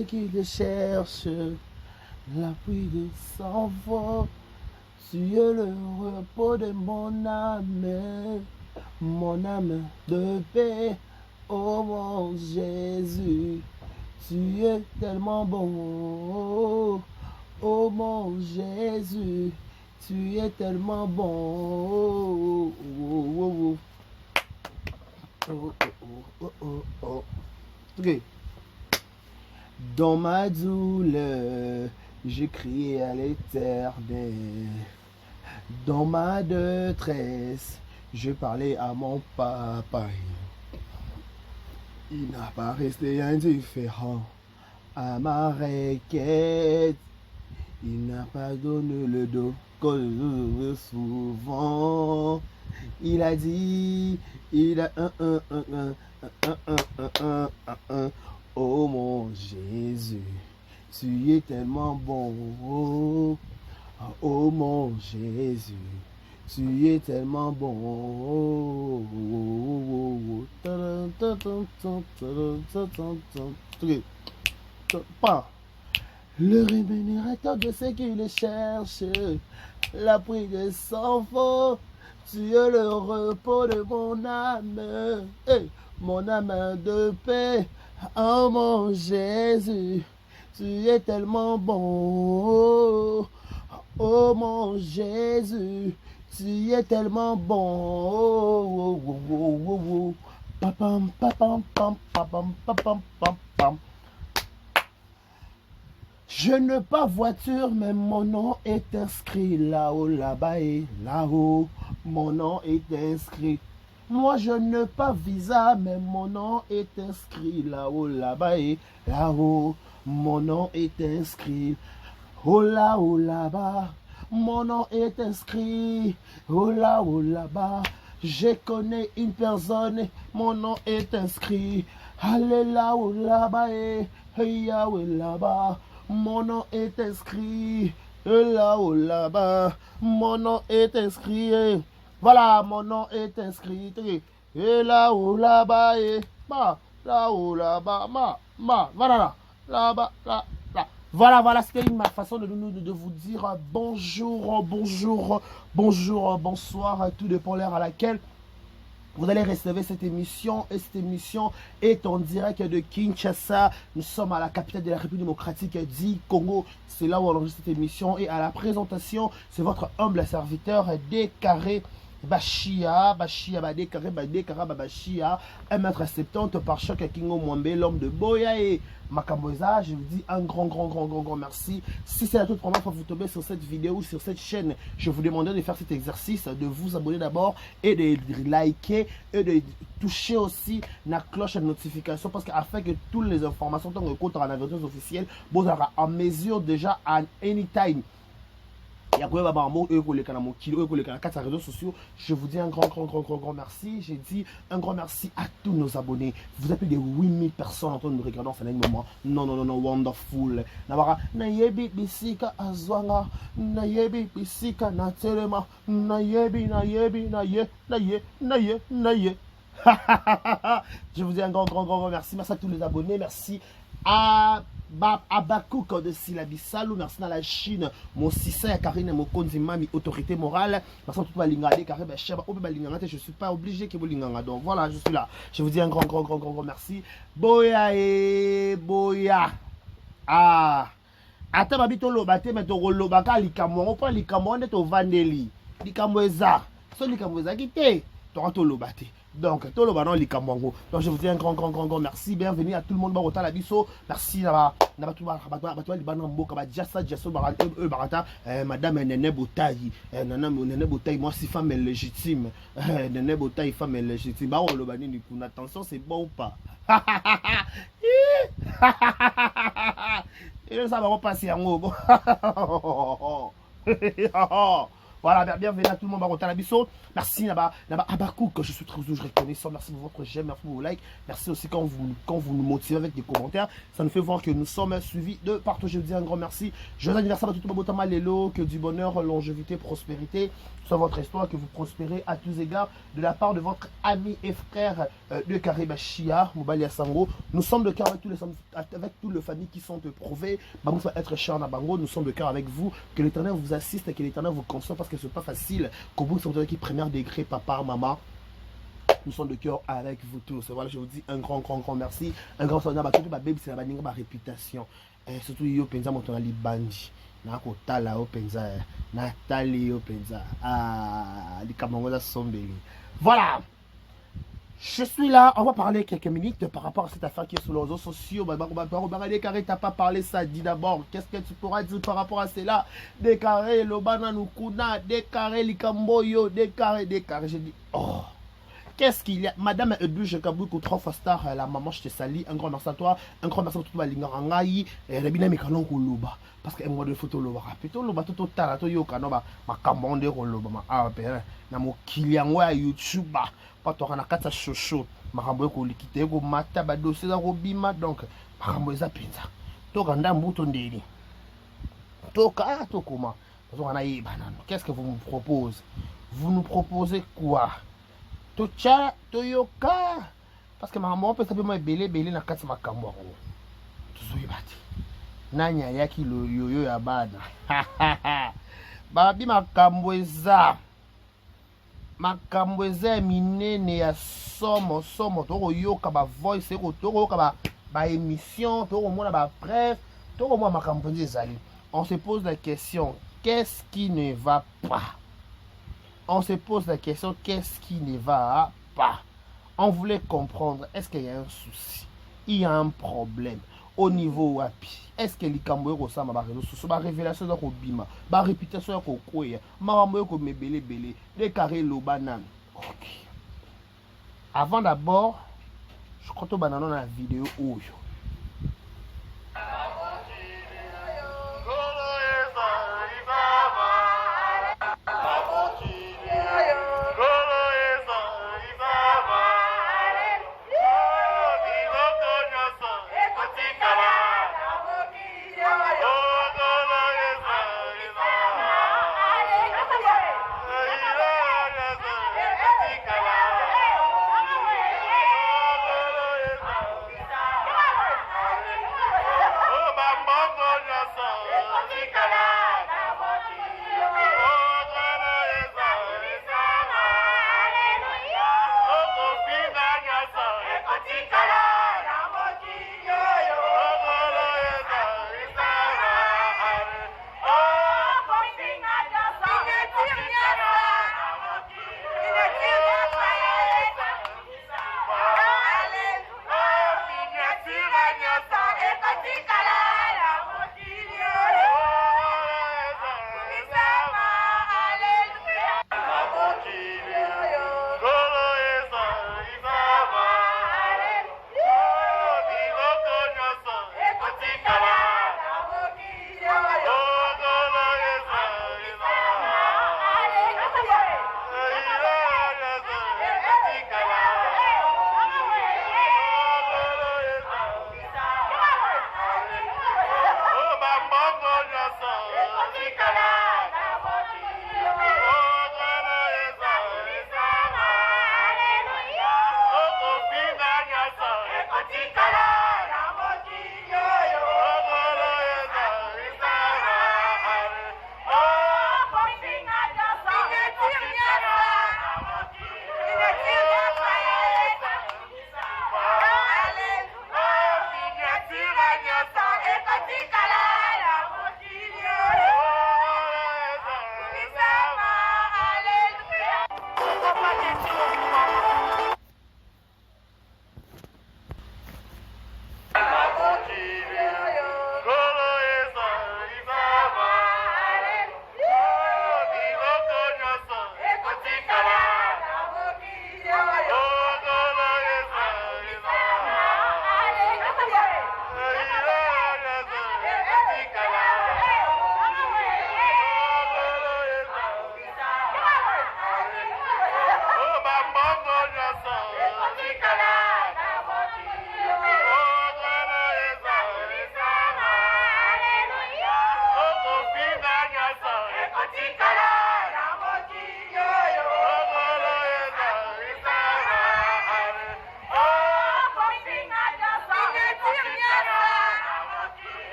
ceux qui te cherchent. La pluie s'en va. Tu es le repos de mon âme de paix. Oh mon Jésus, tu es tellement bon. Oh mon Jésus, tu es tellement bon. Oh, oh, oh. Ok. Dans ma douleur, j'ai crié à l'Éternel. Dans ma détresse, je parlais à mon papa. Il n'a pas resté indifférent à ma requête. Il n'a pas donné le dos comme souvent. Il a dit, il a oh mon Jésus, tu es tellement bon. Oh mon Jésus, tu es tellement bon. Le rémunérateur de ceux qui le cherchent, la pluie de sang faux, tu es le repos de mon âme, mon âme de paix. Oh mon Jésus, tu es tellement bon. Oh mon Jésus, tu es tellement bon. Papam, papam, pam, papam, papam, pam, pam. Je n'ai pas voiture, mais mon nom est inscrit là-haut, là-bas et là-haut. Mon nom est inscrit. Moi, je n'ai pas visa, mais mon nom est inscrit là-haut, là-bas et là-haut. Mon nom est inscrit. Oh là, oh là-bas. Mon nom est inscrit. Oh là, oh là-bas. Je connais une personne, mon nom est inscrit. Allez là, oh là-bas et là-bas. Mon nom est inscrit. Là, oh là-bas. Mon nom est inscrit. Voilà, mon nom est inscrit. Et là, oh là-bas et là, oh là-bas. Voilà, là-bas, là. Voilà, c'était ma façon de vous dire bonjour, bonsoir, tout dépend l'heure à laquelle vous allez recevoir cette émission. Et cette émission est en direct de Kinshasa. Nous sommes à la capitale de la République démocratique du Congo. C'est là où on enregistre cette émission. Et à la présentation, c'est votre humble serviteur Décarré Bachia, Décarré, Bachia, 1m70 par choc Kingo Mwambe, l'homme de Boya et Makamboza. Je vous dis un grand merci. Si c'est la toute première fois que vous tombez sur cette vidéo ou sur cette chaîne, je vous demanderai de faire cet exercice, de vous abonner d'abord et de liker et de toucher aussi la cloche de notification parce qu'afin que toutes les informations sont en avertissement officiel, vous aurez en mesure déjà à anytime. Je vous dis un grand merci. J'ai dit un grand merci à tous nos abonnés. Vous êtes plus de 8000 personnes en train de nous regarder en ce moment. Non, wonderful. Nayebi bisika azwanga. Nayebi bisika natelema. Nayebi. Je vous dis un grand merci. Merci à tous les abonnés. Merci à Abakouk de Silabissalou, merci à la Chine, mon Sissa Karine, mon Konzimami, autorité morale, merci à tout le monde, je ne suis pas obligé que vous l'inganga, donc voilà, je suis là. Je vous dis un grand merci. Boya et Boya. Ata babito lobate, mais to lobaka likamo, on prend likamo, on est au vandeli. Likamo eza, so likamo eza kite, to lobate. Donc, tout le ballon, les Kamongo. Donc, je vous dis un grand merci. Bienvenue à tout le monde. Barota la biso. Merci. Madame Nene Boutaï. Nene Boutaï, moi, si femme est légitime. Nene Boutaï, femme est légitime. Bah, on le banni du coup. Attention, c'est bon ou pas? Et ça va repasser en haut. Voilà, bienvenue à tout le monde. Merci, Naba Abakouk, je suis très reconnaissant. Merci pour votre j'aime, merci pour vos likes. Merci aussi quand vous nous motivez avec des commentaires. Ça nous fait voir que nous sommes suivis de partout. Je vous dis un grand merci. Joyeux anniversaire à tout le monde. Lélo, que du bonheur, longévité, prospérité soit votre histoire, que vous prospérez à tous égards de la part de votre ami et frère de Kariba Chia, Mobali Sango. Nous sommes de cœur avec toutes les familles qui sont éprouvées. Bamou va être cher à Bango. Nous sommes de cœur avec vous. Que l'Éternel vous assiste et que l'Éternel vous console parce que ce n'est pas facile. Qu'au bout de qui premier degré, papa, maman. Nous sommes de cœur avec vous tous. Voilà, je vous dis un grand merci. Un grand salut à tout le monde. C'est la réputation. Surtout, yo penza mon tonali bandi. Na kotala o penza. Na tali o penza. Ah, les Camerounais sombeli. Voilà. Je suis là, on va parler quelques minutes par rapport à cette affaire qui est sur les réseaux sociaux. Décarré, t'as pas parlé ça, dis d'abord. Qu'est-ce que tu pourras dire par rapport à cela? Décarré, le bananukuna, décarré, likamboyo, décarré. J'ai dit, oh. Qu'est-ce qu'il y a? Madame Edwige Kaboukou, 3 fois star, la maman, je te salue. Un grand merci à toi. Un grand merci à tout le monde. Rebina Mikanon Koulouba. Parce qu'elle m'a de photo Loba. Plutôt Loba, tout tala, tout Yokanoba. Ma camande Roloba. Ma arpère. Namo Kiliangwa YouTube. Pas toi, on a 4 chocho. Ma rambo ko likite ko mata ba dossier za robima donc. Ma rambo za pinza. Toka ndambu tondeli. Toka to comment? On a eu banane. Qu'est-ce que vous me proposez? Vous nous proposez quoi? Tocha, Toyoka. Parce que ma maman peut s'appeler belé na kati makambo. Tuzui bati. Nanya yaki lo yoyo ya bana. Babi makambo eza. Makambo eza minene ya somo. Toko yoka ba voice, toko yoka ba émission, toko mona ba bref, toko mona makambo ezali. On se pose la question, qu'est-ce qui ne va pas? On se pose la question, qu'est-ce qui ne va pas? On voulait comprendre, est-ce qu'il y a un souci? Il y a un problème. Au niveau wapi? Est-ce que les Camboués ressemblent à la révélation de Robima, la réputation de Kokoya, Maramboy comme belé, les carrés l'obanan. Ok. Avant d'abord, je crois que tu as la vidéo où.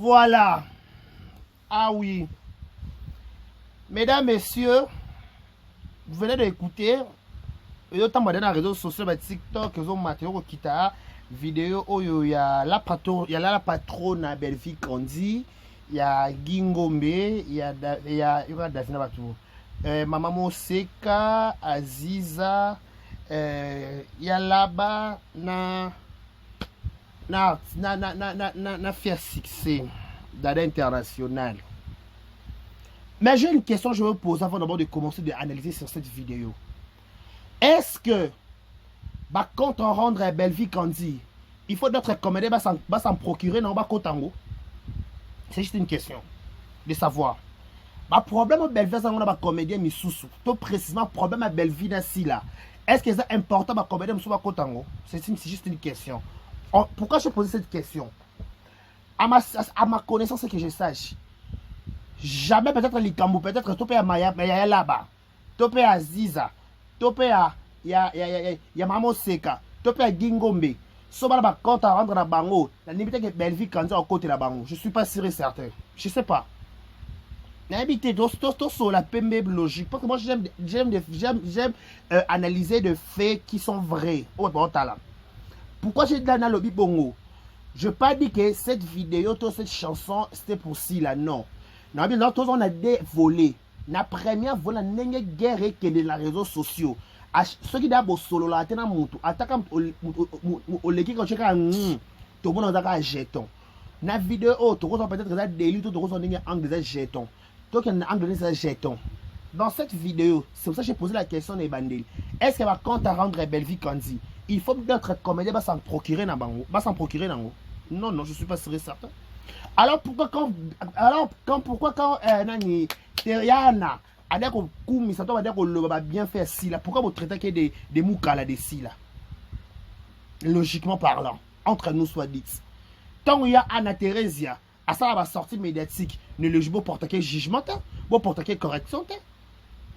Voilà. Ah oui. Mesdames, messieurs, vous venez d'écouter. Et autant dans les réseaux sociaux, TikTok, ils ont matériau qui t'a vidéo où il y a la patronne Belvi Kandi, il y a Gingombe, il y a Davina Batou, Maman Moseka, Aziza, il y a là-bas na faire succès dans l'international. Mais j'ai une question que je vais vous poser avant d'abord de commencer à analyser sur cette vidéo. Est-ce que, quand on rendre Belvi Kandi, il faut d'autres comédiens s'en procurer dans le Tango? C'est juste une question de savoir. Le problème avec Belvi, c'est que comédien Missoussou. Tout précisément, le problème avec Belvi, c'est là. Est-ce que c'est important pour comédien Missoussou Tango? C'est juste une question. Pourquoi je pose cette question? À ma connaissance, c'est que je sache. Jamais peut-être les Kambo, peut-être Topé à Maya là-bas. Topé à Ziza. Topé à Maman Seka. Topé à Gingombe. Soba là-bas, quand on rentre dans Bango, la limite que Belvi quand on côté la Bango. Je ne suis pas sûr et certain. Je ne sais pas. N'habitez sur la PMB logique. Parce que moi, j'aime analyser des faits qui sont vrais. Oh, bon, là. Pourquoi j'ai dit dans le lobby Bongo? Je n'ai pas dit que cette vidéo, cette chanson, c'était pour si là, non. Non, mais tous on a des volets. La première volet, n'est guerre que les réseaux sociaux. Ceux qui d'abord solo là, t'es dans mon tout. Attaquant au l'équipe quand tu as tout le monde a un jeton. La vidéo, tout le monde peut-être des délit, tout le monde a un angle de jeton. Tout le monde a un angle de jeton. Dans cette vidéo, c'est pour ça que j'ai posé la question des bandits. Est-ce que quand on rendre Belvi Kandi, il faut d'autres comédiens s'en procurer dans Bango? Non, non, je ne suis pas sûr et certain. Alors pourquoi quand Nani Teriana a dit que ça doit dire que bien faire si là, pourquoi vous traitez que des moukala de si là? Logiquement parlant, entre nous soit dit. Tant qu'il y a Anna Theresia, à ça va sortie médiatique, ne le joue porter quel jugement, vous porter quelle correction.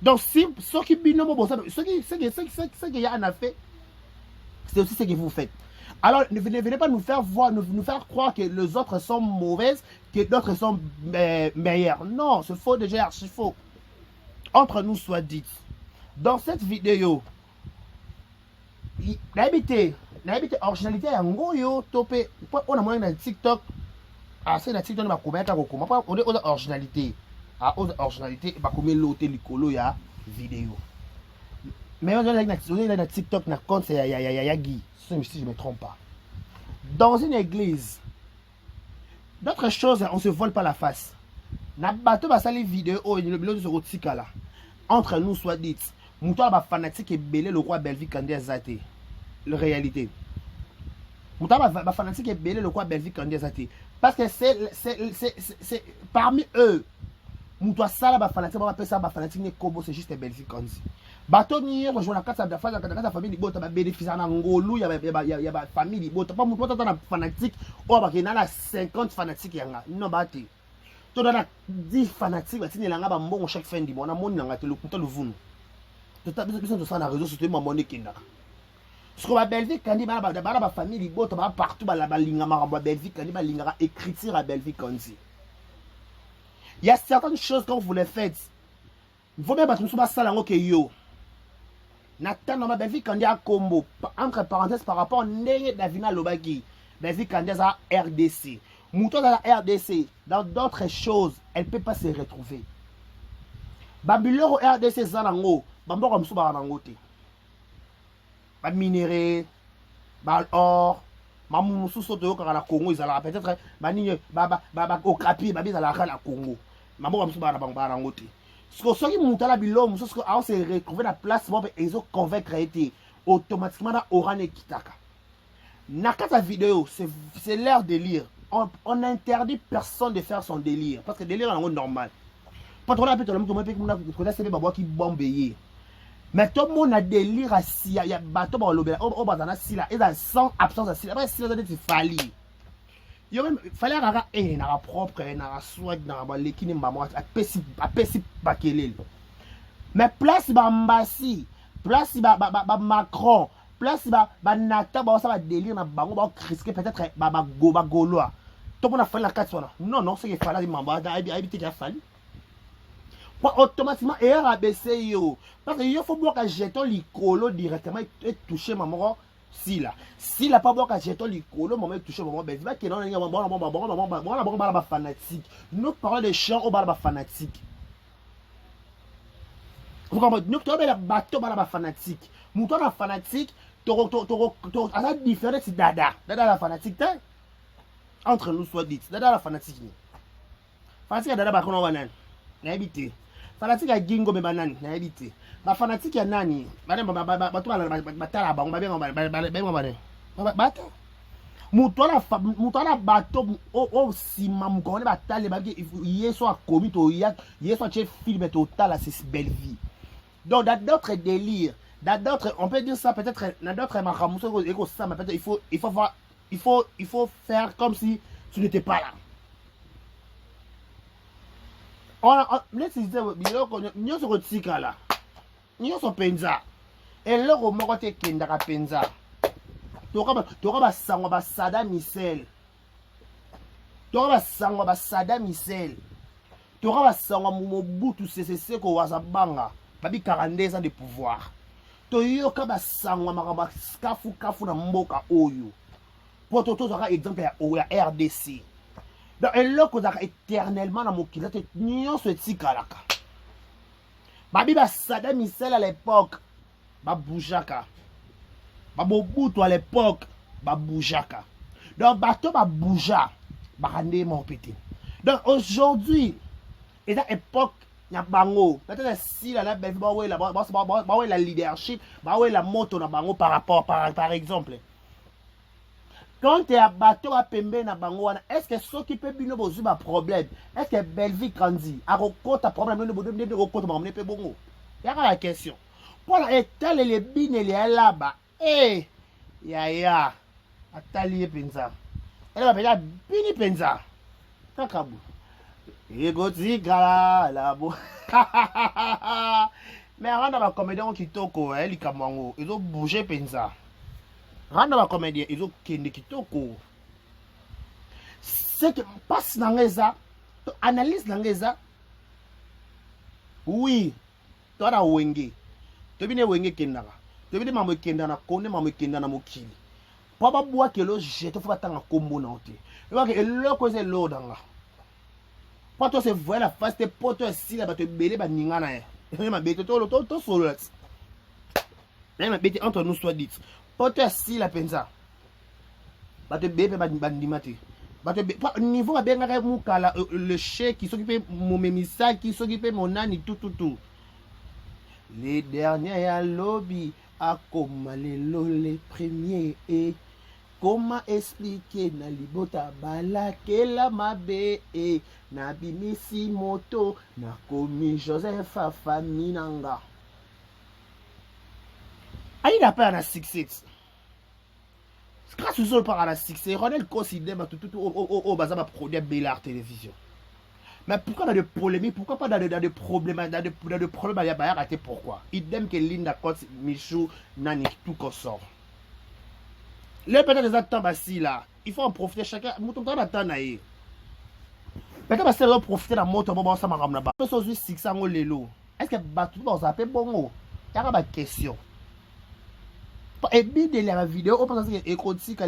Donc si ceux qui binôment ce qu'il y a Anna fait, c'est aussi ce que vous faites. Alors, ne venez pas nous faire voir, nous faire croire que les autres sont mauvaises, que d'autres sont meilleures. Non, c'est faux déjà, archi faux. Entre nous soit dit. Dans cette vidéo, l'habité originalité en gros yo topé. On a moyen dans TikTok. Ah, c'est dans TikTok on va commettre on est originalité. Ah, originalité, va commettre l'autre licolo ya vidéo. Mais on est dans TikTok, na compte c'est Yagi. Si je ne me trompe pas. Dans une église, d'autres choses, on ne se vole pas la face. Na bateau va salir vidéo et le billet de ce là. Entre nous soit dit, mouton va fanatique et belé le roi Belvi Kandi Azate. La réalité. Mouton va fanatique et belé le roi Belvi Kandi Azate. Parce que c'est parmi eux. Mouton ça va fanatique, on va appeler ça fanatique ne kobo c'est juste Belvi Kandi. Bateau ni rejoint la carte de la famille libota ba bénéficier na ngolu ya ba famille libota pas mutu tata na fanatique o ba kena na 50 fanatiques yanga non bati to na 10 fanatiques ba tinela nga ba mbongo chaque fin du mois na moni nga te le kuta le vunu to ta besoin de ça na réseau sociaux ma monnaie kenda ce ko ba Belvi Kandi ba famille libota ba partout ba la balinga ma ba Belvi Kandi ba linga écriture à Belvi Kandi. Il y a certaines choses quand vous les faites vous même battre sur ba sala ngo ke yo Nathan dans Belvi Kandi a combo entre parenthèses par rapport à Neye Davina Lobaki. Belvi Kandi a RDC. Mouton dans la RDC, dans d'autres choses, elle ne peut pas se retrouver. Babylore RDC Zanango, Bambo comme Souba Rangote. Pas de minéraux, pas d'or, Mamou Soto quand la Congo, ils allaient peut-être au crapi, ils allaient à la Congo. Mambo comme Souba Rangote. Ce que ceux qui montent à la bilom, ce que on s'est retrouvé dans la place, ils ont convaincre été automatiquement dans Oran et Kitaka. Dans cette vidéo, c'est leur délire. On interdit personne de faire son délire. Parce que le délire est normal. Pas trop rapide, tout le monde qui bombe. Mais tout le monde a délire à Sia. Il y a bateau dans l'obéla. On va dans la Silla. Et dans sans absence de Silla. Après, Silla, c'est fallu. Il fallait avoir un propre, un swag, un l'équipe, un pessi bakelel. Mais place Bambassi, place Macron, place Nata, ça va délire, ça va critiquer peut-être Gaulois. Tout le monde a fallu la 4 non, non, c'est qu'il fallait habiter qui a fallu. Automatiquement, erreur ABC yo. Parce qu'il faut voir que jeton l'icolo directement et toucher maman. Si là. Si là pas voir que jeton l'icolo, maman toucher maman. Ben, va qu'il y a un fanatique. Nous parlons de chants au bar fanatique. Vous comprenez? Nous parlons de bateau bar fanatique. Mouton la fanatique, à la différence c'est Dada. Dada la fanatique, entre nous soit dit. Dada la fanatique. Fanatique Dada ba kono banane. Na habité. Fanatique à Gingo be banane, na habité. Ba fanatique ya nani? Bana ba to batala ba ba bata. Mutola bato o sima mukone batale ba yeso a commis to yeso a chef film total c'est belle vie. Donc dans d'autres délires, dans d'autres on peut dire ça peut-être dans d'autres makamuso eko ça mais peut-être il faut faire comme si tu n'étais pas là. Let's say biloko nyoso kotika la nyoso penza eloko moko te kendaka penza toka basangwa basada misel toka basangwa Mobutu Sese Seko wazabanga babi 42 ans de pouvoir toyoka basangwa makaba kafu na mboka oyo po tozaka exemple ya RDC. Donc, eloko zaka éternellement dans mon kila te nyonso etikalaka. Babi Saddam Hussein à l'époque, boujaka. Mobutu à l'époque, boujaka. Donc, bato bouja, rande mon pété. Donc, aujourd'hui, et dans l'époque, il y a bango. Peut-être si la leadership, la moto na bango par rapport, par exemple. Quand tu es à bateau à Pembe na bango, est-ce que ceux qui peuvent bien un problème? Est-ce que Belgique grandit? À quoi ta problème? Il y a la question. Pour l'étal les bines et les là-bas. Eh, ya, atali penza. Elle va payer bini penza. Kakabou. Égoti gala la bo. Mais avant d'avoir comédien qui toko, il kamango, ils ont bougé penza. Randa ba comédien ils ont kende kitoko. C'est que passe dans les analyse dans les oui, toi la wenge. Tu bine wenge kendaka. Tu bine mamu kendana konde mamu kendana mokili. Papa bois que lo jete faut attendre combo na ote. Tu vois que le cause lo danga. Pas toi c'est vrai la face tes potes si la ba te belé ba ningana. Et ma bête to solo. Et ma bête entre nous soit dit. Pote si la penza. Bate bébé bandimate. Bate niveau à bien mukala le chef qui s'occupe mon mémissa qui s'occupe mon nani tout. Les derniers à lobby à comme les premiers et comment expliquer na libota bala que la mabe et na bimisi moto na komi Joseph Faminanga. Aïe n'a pas un succès. Grâce aux autres par la succès, Ronel considère tout au bazar produire Bellard télévision. Mais pourquoi dans des polémiques, pourquoi pas dans des problèmes, dans des problèmes, il y a raté pourquoi? Idem que Linda Côte, Michou, Nani, tout qu'on sort. Les peut-être des attentes ici là, il faut en profiter chacun. Mouton temps d'attendre naïe. Peut-être que c'est profiter de la moto, bon ça m'a ramené là-bas. Peut-être que 600 lelo. Est-ce que tout le monde a fait bon? Il y a une question. Et bien de la vidéo, on pense que c'est écotique.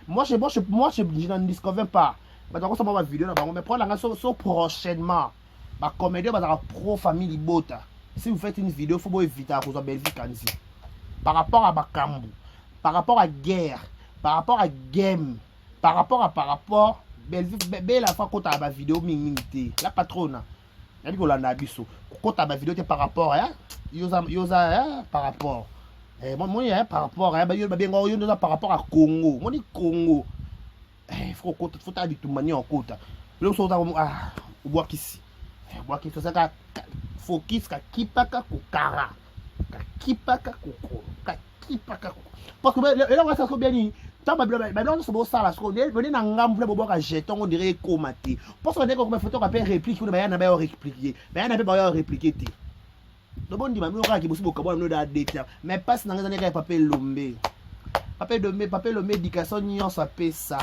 Moi, je n'en discover pas. Mais donc, ça va vidéo là-bas. Mais pour la raison, prochainement, ma comédie va être pro famille bota. Si vous faites une vidéo, il faut éviter à cause de Belgique. Par rapport à Bakambu, par rapport à guerre, par rapport à game, par rapport, Belgique, la fois quand tu as ma vidéo, la patronne, la vidéo, quand tu as ma vidéo, par rapport à, par rapport. Moi, par rapport à par rapport à Congo. Moi, Congo. Il faut aller tout manier en côte. Le son ah, bois ici. Bois qui ça ka focus ka kipaka kokara. Ka kipaka koko. Ka kipaka koko. Parce que là on ça so bien ni. Tant ba non so bo sala so venez na ngambu bo boka jeton on dirait komaté. Parce que dès qu'on me photo ka faire réplique, on ba na ba répliquer. Ba na ba répliquer té. Le bon dit, mais passe dans les années Papé Lomé. Papé Lomé, éducation, ça paie ça.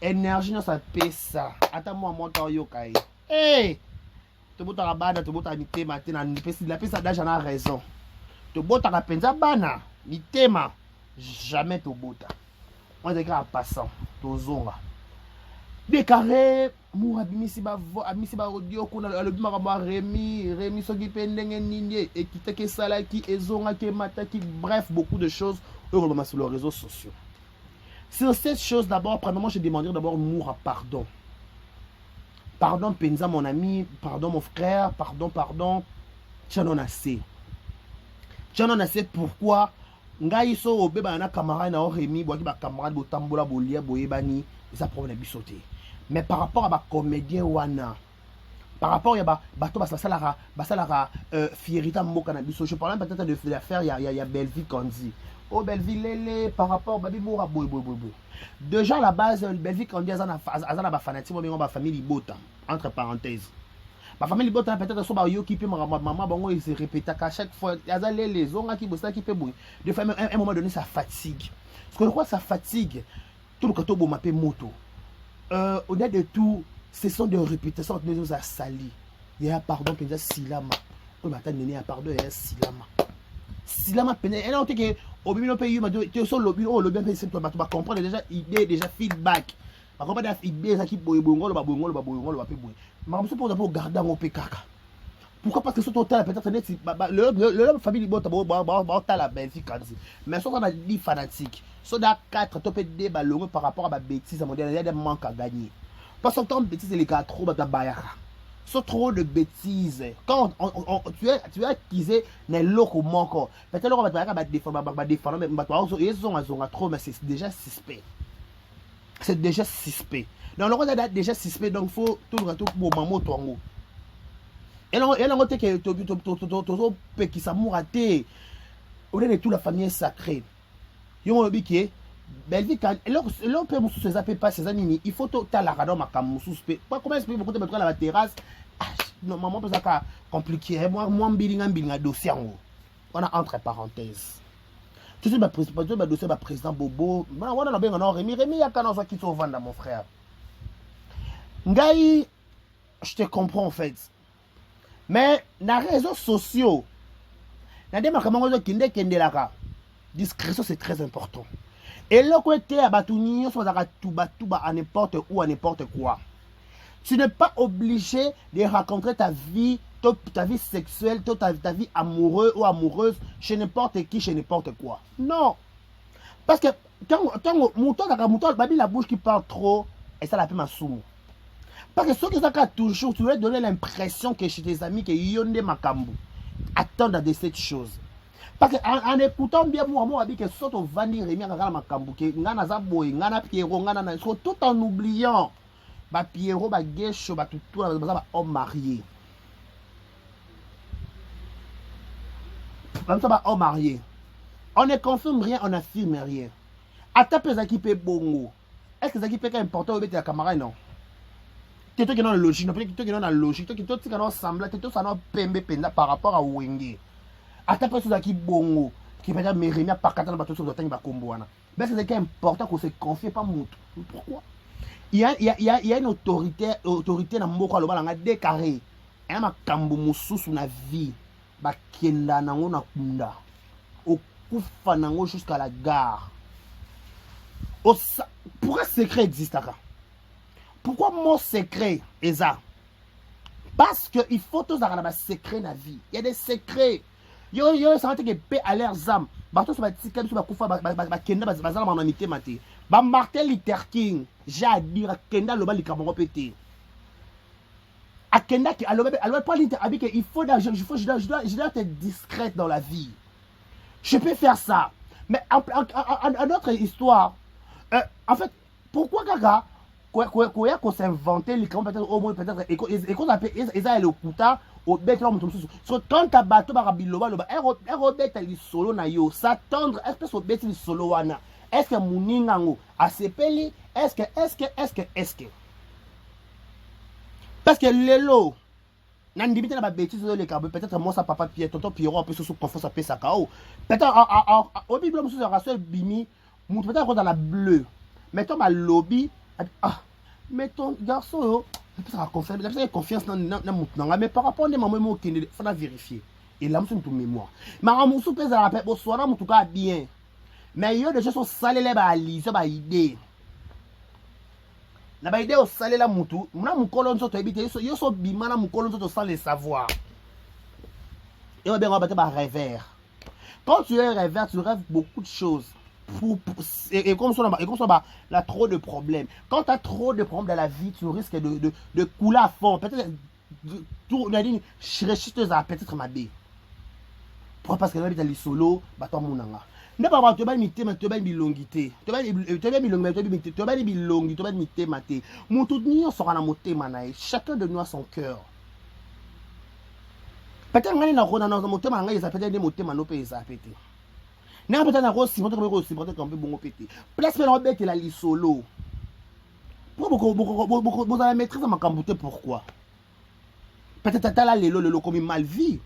énergie non ça pesa ata moi monta yokai eh to bota bana to bota mitema tena nipesi la pesa daja na raison to bota ka penza bana mitema jamais to bota on dirait qu'en passant to zonga décarré moura bimisi ba audio kuna le bima ba Rémi soki pendenge nini et qui te que sala qui ezonga qui mata qui bref beaucoup de choses heureusement sur les réseaux sociaux. Sur cette chose d'abord, premièrement, je demanderai d'abord moura pardon. Pardon Penza mon ami, pardon mon frère, pardon. Tu en as assez. Tu en as assez pourquoi ngai so obeba na camarade na Rémi boaki ba camarade botambola bolia boyebani ça problème bisoté. Mais par rapport à ma comédien wana par rapport à bato basalara fierita mboka na biso je parle peut-être de l'affaire il y a Belleville Kandi. Oh Belleville lele par rapport babi moura boy. Déjà à la base Belleville Kandi azana ba fanatique mo ba famille libota entre parenthèses. Ma famille libota peut-être so ba yo qui peut maman bango il se répète à chaque fois azale les onga qui bossa qui peut boy. De fois à un moment donné ça fatigue. Parce que quoi ça fatigue tout le kato bo mapé moto. Au-delà de tout, ce sont des répétitions que nous avons sali. Il y a pardon, peut-être Silama. On m'a dit pardon, il y a Silama. Silama, peut-être. Et là, on dit que au milieu du pays, tu es sur le bureau, le bien, tu vas comprendre déjà idée, déjà feedback. Tu vas comprendre idée, ça qui est bongo, le babongo, le babongo. Mais je pense pour garder mon PKK. Pourquoi? Parce que ce total, peut-être, le famille libota, la Belgique, mais ce qu'on a dit fanatique. So dans 4 top des ballons par rapport à ma bêtise à mon dernier, il y a des manques à gagner. Parce que tant de bêtises les gars trop de bayara. So trop de bêtises. Quand tu as acquisé les locaux manquants. Peut-être qu'on va défendre mais ils ont trop mais c'est déjà suspect. C'est déjà suspect. Donc le roi est déjà suspect donc faut tout le retour pour maman tongo. Et là on dit que tout qui ça mouraté. On est de toute la famille sacrée. Yon obi qui Belleville quand l'on peut musu ces appels pas ces années il faut tout la radon makam musu pas comment expliquer beaucoup de mettre la terrasse non maman peut ça compliqué moi bilinga dossier on a entre parenthèses tout ce ba dossier ba président Bobo on a bien non Rémi y a quand qui sont vendre mon frère ngai je te comprends en fait mais na réseaux sociaux na des makam ngo kinde la discrétion c'est très important. Et le côté à Batouni, on va tout à n'importe où, à n'importe quoi. Tu n'es pas obligé de raconter ta vie sexuelle, ta vie amoureuse ou amoureuse chez n'importe qui, chez n'importe quoi. Non. Parce que quand mouton, la bouche qui parle trop, et ça l'appelle ma soumou. Parce que ceux qui sont toujours, tu veux donner l'impression que chez tes amis, que yonde makambu, attendent de cette chose. Parce qu'en écoutant bien moi dit que soit au Vandi Rémi à Makambu que ngana zaboy ngana Pierrot ngana tout en oubliant ba Pierrot ba Guecho ba tout ba homme marié comme ça ba homme marié on ne confirme rien on n'affirme rien à taper ça qui peut bongo est-ce que ça qui peut important au bête la camarade non tu toi qui dans la logique non peut-être qui dans la logique toi qui toi qui dans semblant tu toi ça non pembe penda par rapport à Wenge. Attends, ça qui bongo, qui peut être mérimia par quatre bateaux sur le temps, il va comboana. Mais c'est important qu'on se confie pas mouton. Pourquoi? Il y a une autorité dans le monde, on a décarré. Il y a un cambo moussou sur la vie. Bah, kenda nango na kunda. Au koufa nango jusqu'à la gare. Pourquoi ce secret existe là? Pourquoi mon secret est ça? Parce qu'il faut tous avoir un secret dans la vie. Il y a des secrets. Yo ça va te paix à leurs âmes bato so batika biso bakufa bakenda bazala manamité maté ba Martin Luther King j'ai dire kenda loba likambo pété akenda ki alors pas l'interview que il faut je dois être discrète dans la vie je peux faire ça mais en notre histoire en fait pourquoi gaga quoi qu'on s'inventer likambo peut-être au moins peut-être et qu'on appelle ça le kuta au bête là quand ta bateau ba biloba loba bête li solo na yo s'attendre espèce au bête li solo wana est-ce que muninga ngo asepeli est-ce que parce que lelo nandi bitena ba bêtise le carbone peut-être moi ça papa Pierre tonton Pierrot peut se confiance à pesa kao peut-être au bible musu rassel bimi mutu peut-être dans la bleue mettons ma lobby Ah, mais ton garçon, confiance dans mon mais par rapport à maman il faut vérifier. Et là, c'est une mémoire. Mais en moussou pèse à la paix, bonsoir, en tout cas bien. Mais il y a des gens qui sont salés, les balises, c'est pas idée. La idée au salé la moutou, mon colonne sur habité, yo so bimana mon colonne sans le savoir. Et on va bien rabattre par rêveur. Quand tu es rêveur, tu rêves beaucoup de choses. Et comme ça, là, trop de problèmes. Quand tu as trop de problèmes dans la vie, tu risques de couler à fond. Peut-être, on a dit, peut-être ma bé. Pourquoi? Parce que là, tu as les solos, bah, toi, mon anga. Ne pas avoir, tu vas imiter, mais tu vas bilongité. Tu vas bilongité, tu vas bilongité, tu vas imiter, maté. Mon tout n'y sera la moté, manaï. Chacun de nous a son cœur. Peut-être que dans le moté, manaï, ça peut être des motés, manopé, ça peut être. N'a peut-être un rose, si vous avez un peu bon pété. Place mais l'embête la li solo. Pourquoi vous avez maîtrise à ma cambouté, pourquoi? Peut-être que tu le comme mal vie.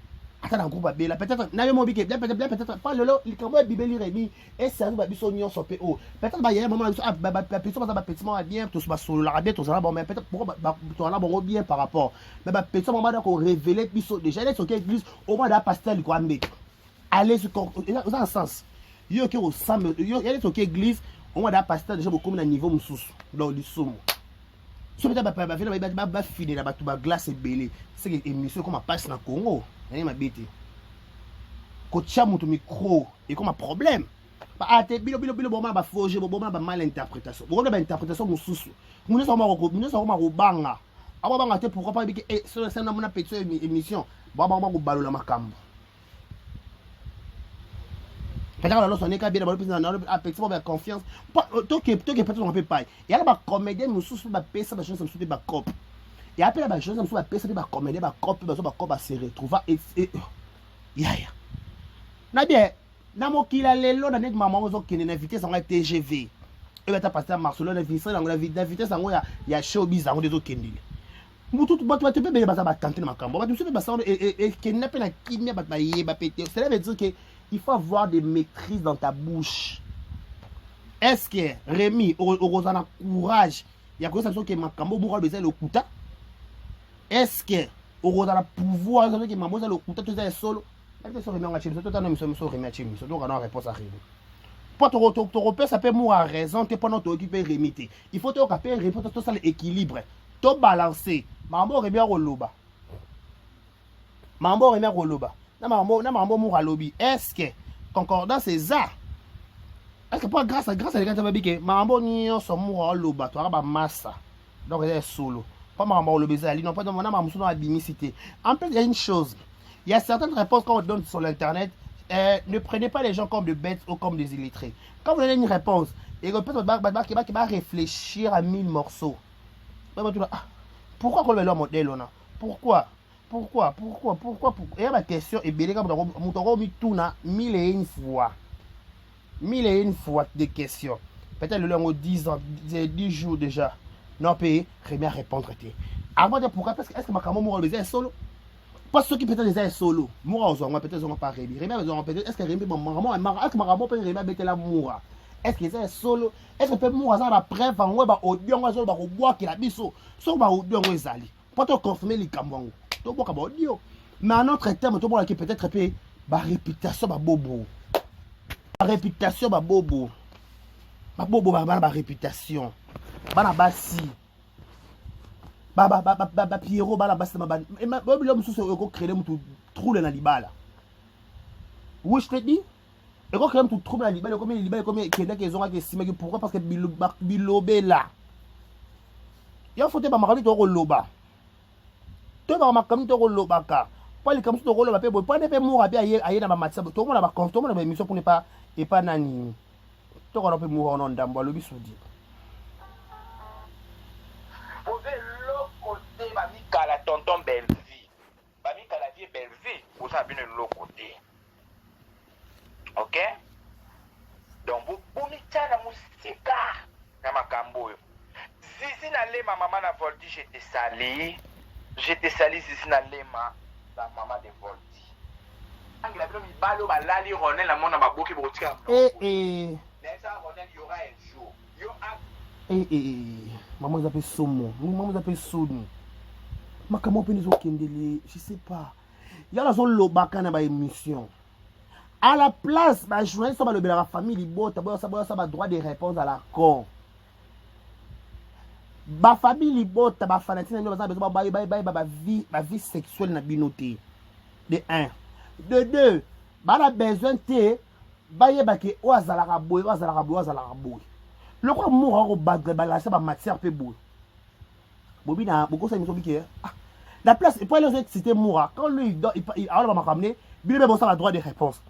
Attends, un groupe là. Peut-être, peut-être pas le il comment bibeli remi et ça va biso nyon sopé oh. Peut-être bah il y a un moment petit moment bien tout ça solo la bien tout ça bon mais peut-être pourquoi tout là bon bien par rapport. Mais bah petit moment qu'on révéler biso déjà les sur église au moins da pasteur quoi mettre. Allez sur dans un sens. Yo qui au sam yo il y a les église au moins da pasteur déjà beaucoup na niveau mususu dans l'isumo. So peut-être ba fini là ba tout ba glace belé. C'est que émission comme passe na Congo. Ma bête. Kocha mutu micro et comme un problème. Bah te bilo bon ba forger bon ba mal interprétation. Bon ba interprétation mususu. Mune sa ma banga. Aba banga te pourquoi pas que c'est na mona petite émission. Ba ko balola makambo. Peut-être là son état bien ba plus na petit ba confiance. Toi que peut-être on peut pas. Il y a ba comédien mususu ba pesa ba chose ça me ba cop. Et après la chose, je me suis dit, comédie, cop, se retrouver et yaya. Na bien, na mo kila lelo na net maman ozo kene na vitesse en TGV. Et va ta passer à Marcelo na vitesse na vitesse en ya showbiz en des okendile. Mutu tu te peux bien ba tenter na makambo. Ba tu sais ba ça et kene pe na kimia ba yé ba pété. Cela veut dire que il faut avoir des maîtrises dans ta bouche. Est-ce que Rémi Rosana courage, il y a quoi ça que makambo moura besoin le kuta? Est-ce que au dans le pouvoir ça que maman ça le couteau tout ça solo est-ce que ça remet en chimie tout en émission so remet chimie donc on a réponse à rien pour te repère ça peut mourir à raison que pendant t'occuper remiter il faut te occuper répondre tout ça l'équilibre to balancer maman remet au loba na maman mourir à lobby est-ce que concordance c'est ça est-ce que pas grâce à les gars ça va bien que maman ni son mourir au loba toi ba massa donc elle est solo. Pas maman le baiser, non pas de mon âme dans la bimicité. En plus, il y a une chose. Il y a certaines réponses qu'on donne sur l'internet. Ne prenez pas les gens comme des bêtes ou comme des illettrés. Quand vous donnez une réponse, et qui va réfléchir à 1000 morceaux. Pourquoi qu'on le modèle là? Pourquoi? Et ma question est belle comme on mis tout na 1001 fois. 1001 fois des questions. Peut-être le long 10 ans, 10 jours déjà. Non payé, Rémi à répondre. Avant de pourquoi parce que est-ce que ma caméra mourra le solo? Pas ceux qui peut-être les solo. Mourra aux hommes, peut-être ils ont pas Rémi. Rémi a peut-être est-ce que Rémi bon est-ce que ma caméra peut Rémi avec la mourra? Est-ce que c'est solo? Est-ce que peut mourra ça la preuve en web audio on va boire qui la biso. So ba audio on ezali. Pas te confirmer les caméras. To boka ba audio. Mais en autre terme to boka qui peut-être peut ba réputation ba bobo. Ba réputation ba bobo. Ba bobo ba réputation. Bana basi Pierrot bana basi et ma l'homme sous ko créer mutu trouble na libala oui je te dis et ko créer mutu trouble na libala comme kenda qu'ils ont que simé pourquoi parce que bilobe là il faut te ba makami to ko loba to ba makami to ko loba ka pas les comme to ko loba pe pas ne pe moura pe aye na ba matsa to mo na ba to mo na ba émission pour ne pas et pas nani to ko na pe moura on ndambo lobi soudi. La tonton Belle-Vie. Bamika la vie Belle-Vie. Vous savez de l'autre côté. Ok? Donc, vous mettez la musique. Dans ma cambo. Zizi na lema maman na Voldi, j'étais sali. J'étais sali Zizi na lema la maman de Voldi. Il a mis balo balali Ronel la mona maboki botika. Mais ça Ronel il y aura un jour. Maman vous appelle Somo. Maman vous appelle Sony. Ma comment peut nous okendele, je sais pas. Il y a la zone lobaka na ba émission. À la place, bah journaliste ça va le la famille libota, ça ba droit de réponse à la con. Ba famille libota, ba fanatique na ba vie sexuelle na binoté. De 1. De 2, ba na besoin te ba yeba ke o azala ka boy. Le quoi moura ko balancer ba matière pe boy. Bobina, beaucoup ça émission biké. La place, et pour les autres, c'était Moura. Quand lui, il va m'amener, Billy Bossa a droit de réponse.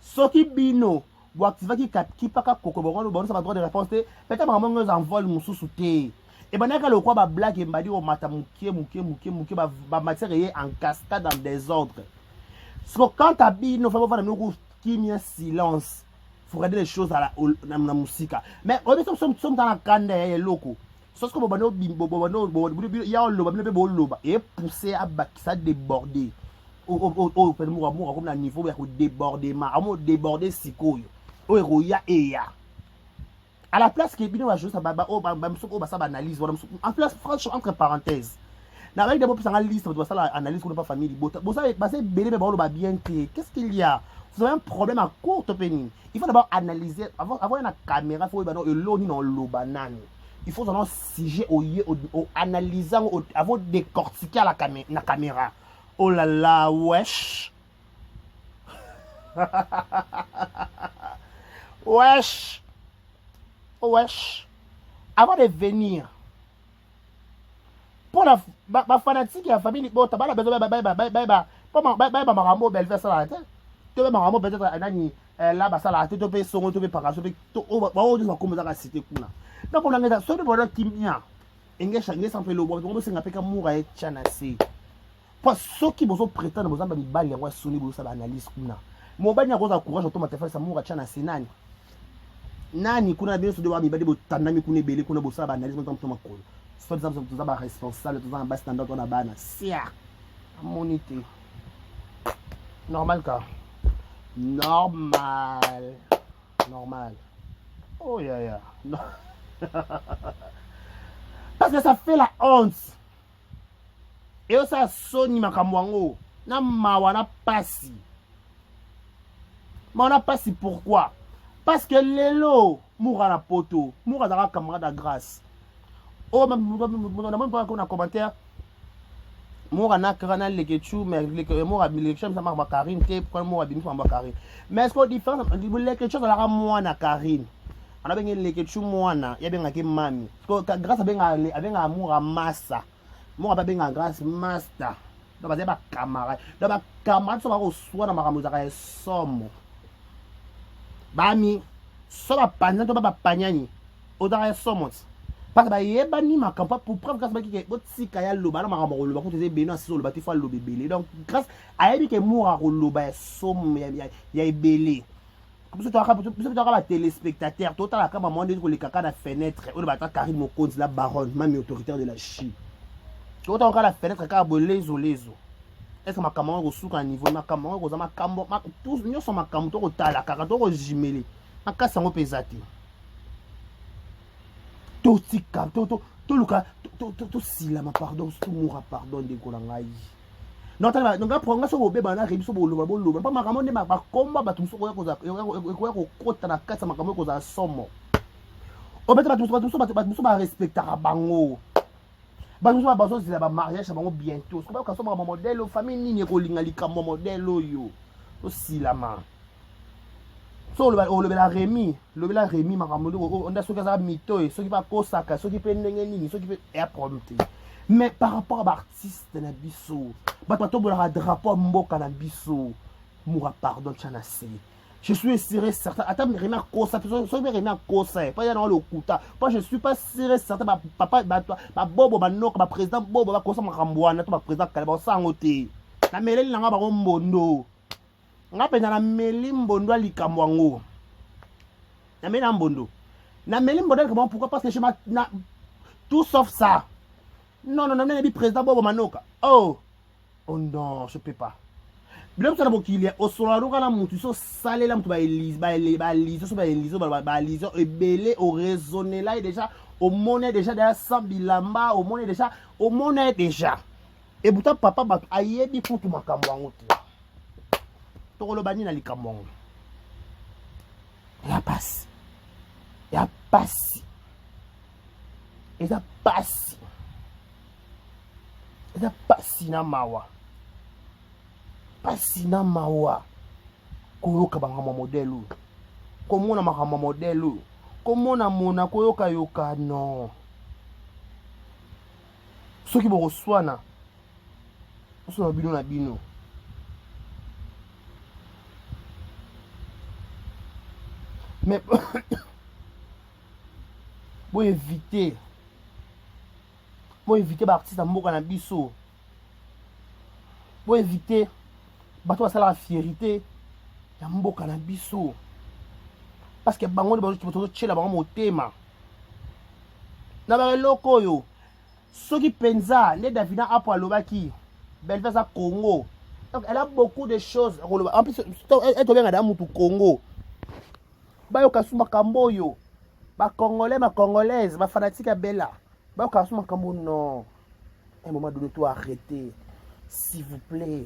Ce qui bino, ou activer qui paka koko, bon, ça va droit de réponse. Peut-être maman nous envole moussou souté. Et ben là, le quoi va blague et m'a dit au matamouké, ba matière est en cascade dans des ordres. Parce que quand t'as bino, faut faire nous qui mis un silence. Faut regarder les choses à la musique. Mais on est sommes dans la canne et loco. Sauf que il y a un loba et poussé à ça déborder. Oh, comme un niveau où déborder, déborder si quoi. Oh, ya et ya. À la place que bien va jouer ça ça analyse. En place, franchement, entre parenthèses. Avec des mots pour analyse, on doit ça l'analyse pour ne pas famille. Bon, ça va c'est bien. Qu'est-ce qu'il y a? Vous avez un problème à courte pénible. Il faut d'abord analyser, avoir une caméra, il faut dans le banane. Il faut un sujet au analysant, avant de décortiquer la caméra. Oh là là, wesh. Wesh. Wesh. Avant de venir, pour la fanatique et la famille, bon, t'as pas besoin de marambo belle faire ça la tête. Tu veux marambo peut-être là bas ça la tête, tu peux son, tu peux pas tu peux on comme ça la cité kuna. Donc on a mis ça de kimia. Engage sans faire le bois, on se ngapeka moura et chanasi. Parce ceux qui vous prétendent vous avez bali ngwa soni vous ça analyse kuna. Mo banya koza courage automatique ça moura chanasi nani kuna bien so de wa mibadi botanda mi kuna belé kuna bosa ba analyse mo tamto makolo. Soit des hommes tous responsable tous en bas standard on a bana. Sia. Monité. Normal ka. Normal. Oh yeah. Non. Parce que ça fait la honte. Et ça soni makamwango. Na mawana pasi. Mawana pasi pourquoi? Parce que lelo moura la poto. Moura dara camarade à grâce. Oh, même pas qu'on a commentaire. Moura na karana lekechu mais moura lekechu ça marque Karine te pourquoi moura bimi ça marque Karine. Mais est-ce qu'on différence lekechu ça la moi na Karine. On a bien lekechu moi na ya bien ngaki mami. Parce que grâce à bien avec moura massa. Moura pas bien grâce master. Donc ba camarade. Donc ba camarade ça va reçoit na makambo za ka somo. Bami so ba panya to ba panyani. Odara somo. Parce que yeba ni makampa pour preuve grâce à qui botika ya loba na makambo loba ko te beno asiso loba te fa lobe belé. Donc grâce à yebi ke moura ko loba somo ya ebelé. Comme ça tu as un téléspectateur total à moment de les caca la fenêtre ou le bata Karine Mokonzi la baronne même autoritaire de la Chine. Tu as encore la fenêtre car lezo. Est-ce que ma caméra au sous un niveau ma caméra aux ma caméra tous nous sommes ma caméra au tala car to jimeli. Ma casse en pesati. To luka to sila ma pardon to moura pardon de kolangai. Non tala donc prendre so bo beba na rebiso bo loba pas makambo ne ba komba ba tumso ko ko kota na kasa makambo ko za somo. O beta ba tumso ba respectera bango. Ba tumso ba so sila ba mariage bango bientôt. Ko ba ka so ma modèle famille nini ko linga likambo modèle yo. To sila ma. So le la Rémi makambo on a ceux qui ça mito et ceux qui pas kosaka, ceux qui pe ndenge nini, ceux qui pe prompter. Mais par rapport à l'artiste na biso, bato bolaka drapeau mboka na biso, moura pardon chanase. Je suis sûr certain, attends Rémi kosa, ceux qui Rémi kosa, pas y dans le kuta. Pas je suis pas sûr certain papa ba bobo ba noka ba président bobo ba kosa makambo na to ba président kala ba sangote. Na meleli nanga ba mbondo. Ngapenda na meli mbondo alikambo ngo. Na meli mbondo. Na meli mbondo comment pourquoi parce que je m'a tout sauf ça. Non, président Bobo Manoka. Oh non, je peux pas. Bilo msana bokilia osolaruka na mutu so salela mutu ba elise so ba elise ebele o raisonner là déjà au monnaie déjà derrière sans bilamba au monnaie déjà et pourtant papa ba ayebi kutu makambo yango te tokoloba nini na likambo yango ya pasi eza pasi na mawa pasi na mawa koyoka bangama modèle oyo komona makambo modèle oyo komona koyoka non soki bokoswana oswana bino na bino mais bo éviter baartiste ya mboka na biso bo éviter bato basalaka fierité ya mboka na biso parce que bango nde bazotiyela bango motema na baeloko oyo soki mpenza nde davina apo alobaki Bellevue aza Congo donc elle a beaucoup de choses en plus etobenga da mutu Congo bayoka su makambo oyo bacongolais bacongolaise bafanatike ya bela bayoka su makambo non un moment donné toi arrêter s'il vous plaît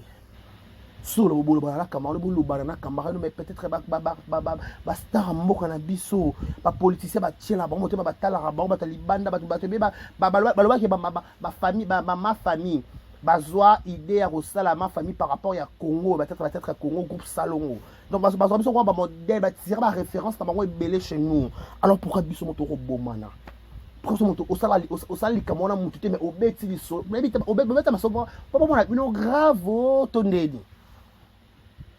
sur le boulot na kamara le boulot na kamara mais peut-être ba star mboka na biso ba politicien ba tiela ba moto ba tala ba ba talibanda ba ba ke ba famille ma famille bazwa idée ya kosala ma famille par rapport ya Congo peut-être Congo groupe Salongo donc bazwa biso kwa ba modèle ba tirer ba référence na bango ebele chez nous alors pourquoi biso moto ko bomana pourquoi moto osala likamona mutu te mais obeti biso mais obeta masomo papa mona bino grave tondeni.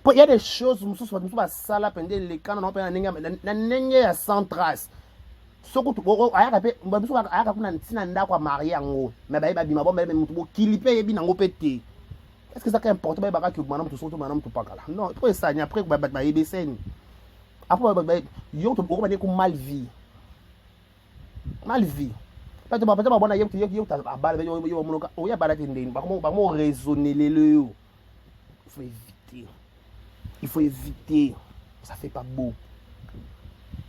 Il y a des choses qui sont là pendant les canons na ndenge ya sans trace soko to aya pe babiso aya kuna ntina ndako marié ngo mais ba bima bombe mutu bo kilipe yebi nango pete est-ce que ça est important ba ka que manam to soto manam to pakala non pour ça ni après ba yebeseni après ba yo to ko ba ne ko mal vie pas to ba bona yo ta abala yo monoka o ya bala tendeni ba mo raisonner le yo il faut éviter, ça fait pas beau.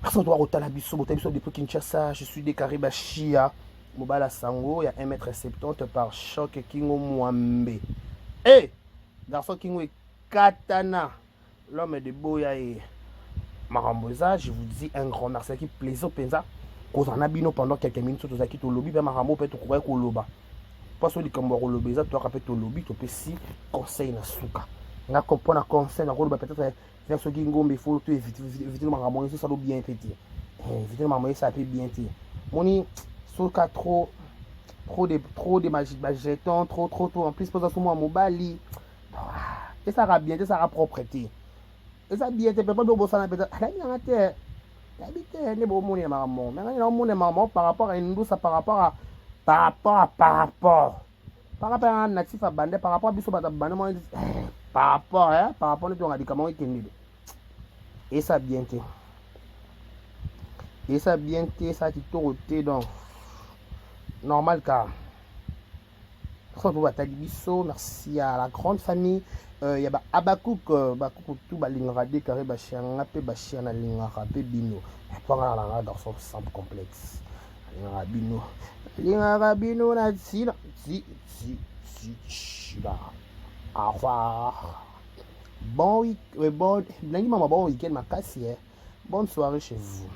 Parce qu'on doit retourner à Bisso, depuis Kinshasa, je suis des Karibachia, Mobala Sango, il y a 1m70 par choc Kingo Mwambe. Eh, garçon Kingo est Katana, l'homme de Boya et Maramboza, je vous dis un grand merci, qui plaisir pensa, qu'on en a bino pendant quelques minutes, tout ça qui te lobby, ben Marambo peut te courir au loba. Pas sur les Kamboro lobby, ça tu as rappelé ton lobby, tu peux si conseil na souka. On a compris un conseil, peut-être faire ce qui il faut éviter de m'amener ça doit bien péter. Éviter de m'amener ça peut bien péter. Moni, sur cas trop de jetons, trop en plus pour ça sur moi mobile. Et ça va bien, ça va propreté. Et ça bien, tu peux pas de bosser na peut-être. Là il y a terre. Habiter ne bon moni maman. Mais il y a mon maman par rapport à une douce par rapport à un natif à bande par rapport à biso bande par rapport à nous on dit comment il et ça bien ça qui tourne donc normal car merci à la grande famille il y a Abakouk tout balingradé carré bachanga pe bachana lingara pe bino pas la garçon simple complexe lingara bino na si là au revoir. Bon week-end, ma bonne soirée chez vous.